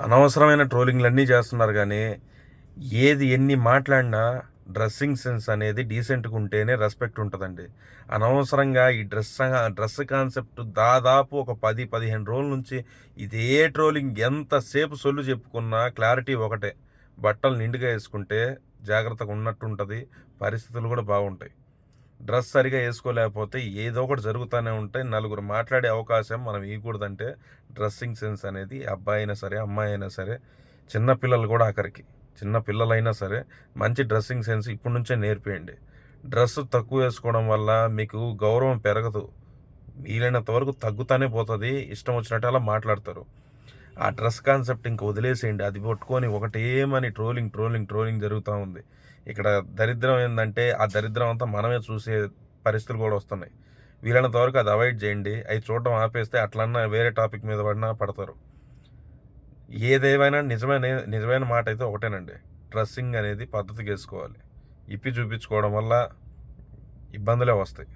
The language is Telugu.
అనవసరమైన ట్రోలింగ్‌లన్నీ చేస్తున్నారు గానీ, ఏది ఎన్ని మాట్లాడినా డ్రెస్సింగ్ సెన్స్ అనేది డీసెంట్‌గా ఉంటేనే రెస్పెక్ట్ ఉంటదండి. అనవసరంగా ఈ డ్రెస్ కాన్సెప్ట్ దాదాపు ఒక 10, 15 రోజుల నుంచి ఇదే ట్రోలింగ్ ఎంతసేపు సొల్లు చెప్పుకున్నా క్లారిటీ ఒకటే. బట్టలు నిండుగా యేసుకుంటే జాగ్రత్తగా ఉన్నట్టుంటది. పరిస్థితులు కూడా బాగుంటాయి. డ్రెస్ సరిగా యేసుకోలేకపోతే ఏదో ఒకటి జరుగుతానే ఉంటాయి. నలుగురు మాట్లాడే అవకాశం మనం ఇయకూడదంటే డ్రెస్సింగ్ సెన్స్ అనేది అబ్బాయి అయినా సరే, అమ్మాయి అయినా సరే, చిన్న పిల్లలు కూడా ఆఖరికి. చిన్న పిల్లలైనా సరే మంచి డ్రెస్సింగ్ సెన్స్ ఇప్పటి నుంచే నేర్పియండి. డ్రెస్ తక్కువ వేసుకోవడం వల్ల మీకు గౌరవం పెరగదు. వీలైనంత వరకు తగ్గుతానే పోతుంది. ఇష్టం వచ్చినట్టు అలా మాట్లాడతారు. ఆ డ్రెస్ కాన్సెప్ట్ ఇంక వదిలేసేయండి. అది పట్టుకొని ఒకటేమని ట్రోలింగ్ జరుగుతూ ఉంది. ఇక్కడ దరిద్రం ఏందంటే ఆ దరిద్రం అంతా మనమే చూసే పరిస్థితులు కూడా వస్తున్నాయి. వీలైనంత వరకు అది అవాయిడ్ చేయండి. అవి చూడడం ఆపేస్తే అట్లన్నా వేరే టాపిక్ మీద పడినా పడతారు. ఏదేమైనా నిజమైన మాట అయితే ఒకటేనండి. డ్రెస్సింగ్ అనేది పద్ధతిగా వేసుకోవాలి. ఇప్పి చూపించుకోవడం వల్ల ఇబ్బందులే వస్తాయి.